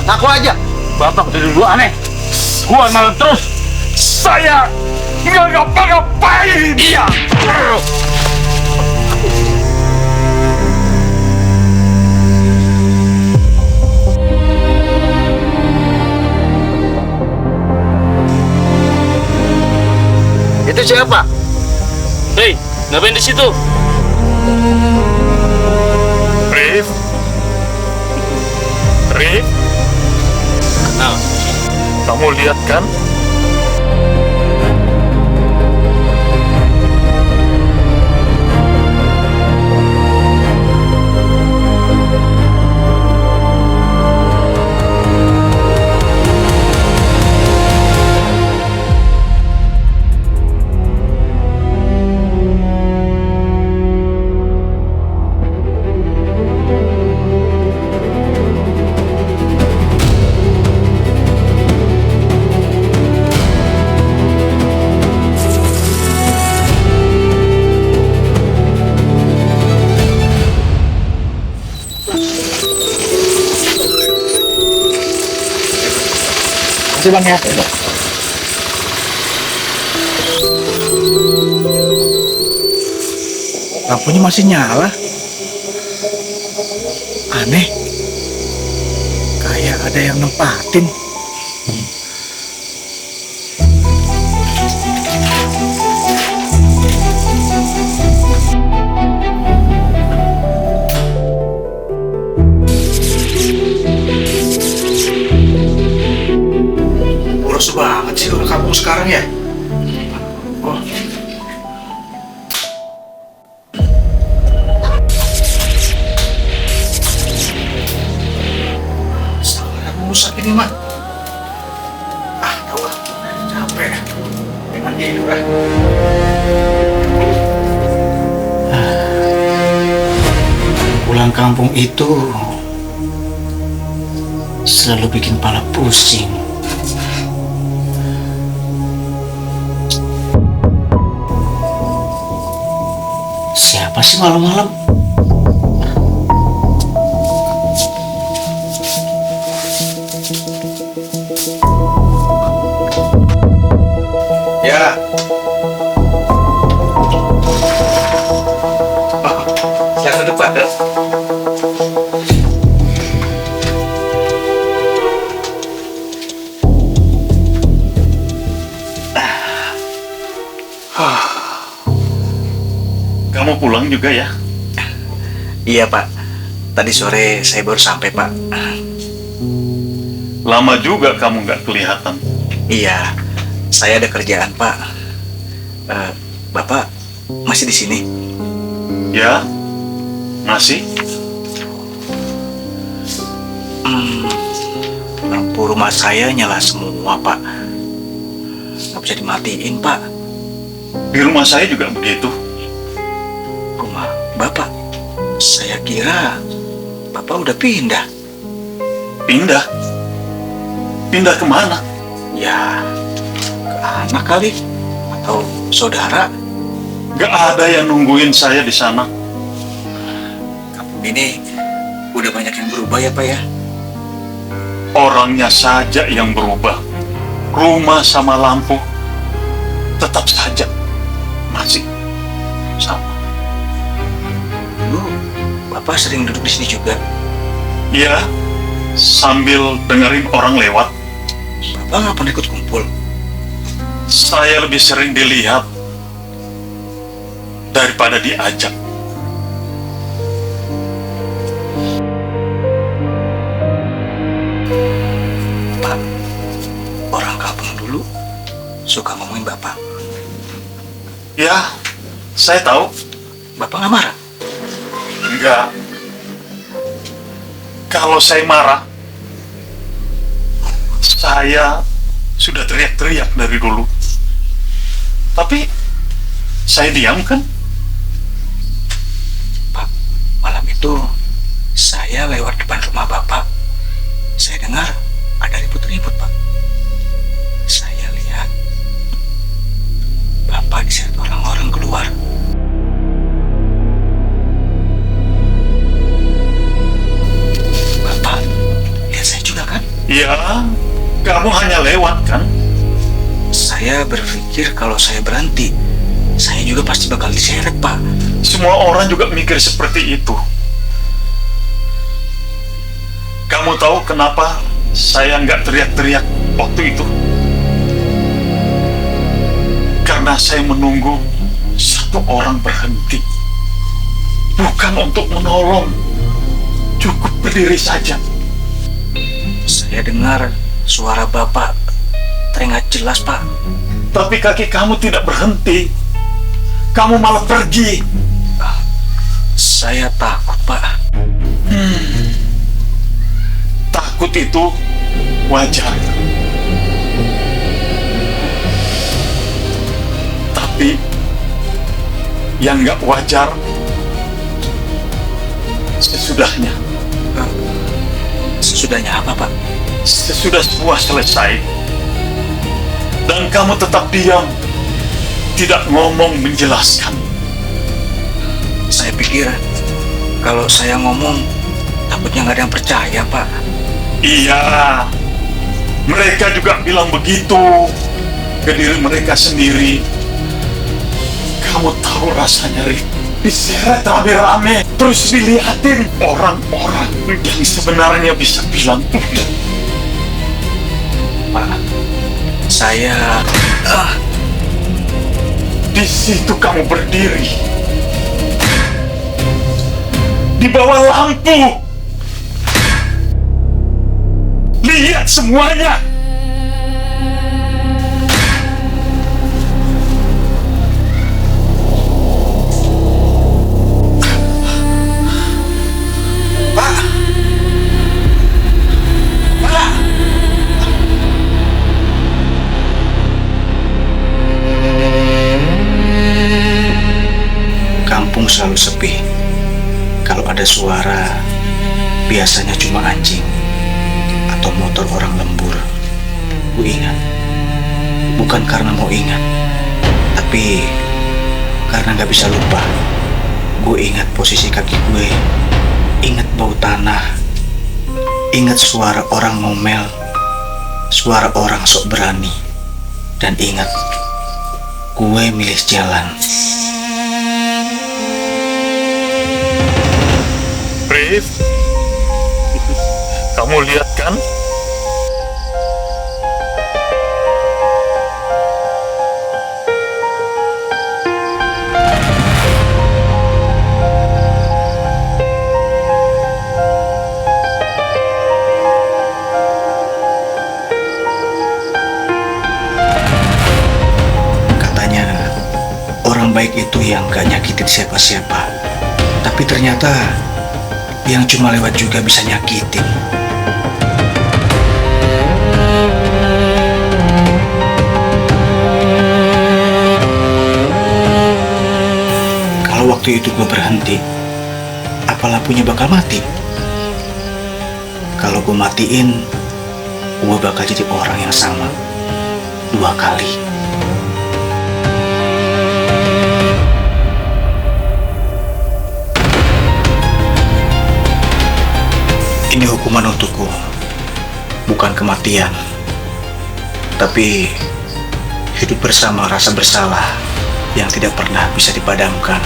Ngaku aja. Bapak dari dulu aneh. Gua malah terus. Saya nggak ngapa-ngapain. Iya. Itu siapa? Hei, ngapain di situ? Rif. Rif, Kenal. kamu lihat kan? Masih bang ya. Lampunya masih nyala. Aneh. Kayak ada yang nempatin. Boros banget sih orang kampung sekarang ya. Oh. Setengah rusak ini mah. Tahu ah, capek. Pengen tidur ah. Pulang kampung itu selalu bikin kepala pusing. Siapa sih malam-malam? Ya. Yang depan ya. Kamu pulang juga ya? Iya Pak. Tadi sore saya baru sampai Pak. Lama juga kamu nggak kelihatan. Iya. Saya ada kerjaan Pak. Bapak masih di sini? Ya, masih. Lampu rumah saya nyala semua Pak. Nggak bisa dimatiin Pak. Di rumah saya juga begitu. Rumah Bapak? Saya kira Bapak udah pindah. Pindah? Pindah kemana? Ya, ke anak kali. Atau saudara. Gak ada yang nungguin saya di sana. Kampung ini udah banyak yang berubah ya Pak ya? Orangnya saja yang berubah. Rumah sama lampu tetap saja masih sama. Dulu Bapak sering duduk di sini juga. Ya, sambil dengerin orang lewat. Bapak nggak pernah ikut kumpul. Saya lebih sering dilihat daripada diajak. Pak, orang kampung dulu suka ngomongin Bapak. Ya, saya tahu. Bapak nggak marah? Enggak. Kalau saya marah, saya sudah teriak-teriak dari dulu. Tapi saya diam kan? Pak, malam itu saya lewat depan rumah Bapak. Saya dengar ada ribut-ribut Pak. Saya lihat Bapak diseret orang-orang keluar. Bapak lihat saya juga kan? Ya, kamu hanya lewat kan? Saya berpikir kalau saya berhenti, saya juga pasti bakal diseret, Pak. Semua orang juga mikir seperti itu. Kamu tahu kenapa saya nggak teriak-teriak waktu itu? Karena saya menunggu satu orang berhenti. Bukan untuk menolong. Cukup berdiri saja. Saya dengar suara Bapak teringat jelas, Pak. Tapi kaki kamu tidak berhenti. Kamu malah pergi. Saya takut, Pak. Takut itu wajar. Tapi yang nggak wajar sesudahnya. Sesudahnya apa, Pak? Sesudah semua selesai dan kamu tetap diam, tidak ngomong menjelaskan. Saya pikir kalau saya ngomong takutnya nggak ada yang percaya, Pak. Iya, mereka juga bilang begitu ke diri mereka sendiri. Kamu tahu rasanya, Rik? Diseret rame-rame, terus dilihatin orang-orang yang sebenarnya bisa bilang udah. Pak, saya... Di situ kamu berdiri, di bawah lampu. Lihat semuanya. Pak! Pak! Kampung selalu sepi. Kalau ada suara, biasanya cuma anjing atau motor orang lembur. Gue ingat, bukan karena mau ingat, tapi karena gak bisa lupa. Gue ingat posisi kaki gue, ingat bau tanah, ingat suara orang ngomel, suara orang sok berani, dan ingat gue milih jalan. Brief, kamu lihat kan? Katanya orang baik itu yang gak nyakitin siapa-siapa, tapi ternyata yang cuma lewat juga bisa nyakitin. Kalau waktu itu gue berhenti, apa lampunya bakal mati? Kalau gue matiin, gue bakal jadi orang yang sama 2 kali. Ini hukuman untukku, bukan kematian, tapi hidup bersama rasa bersalah yang tidak pernah bisa dipadamkan.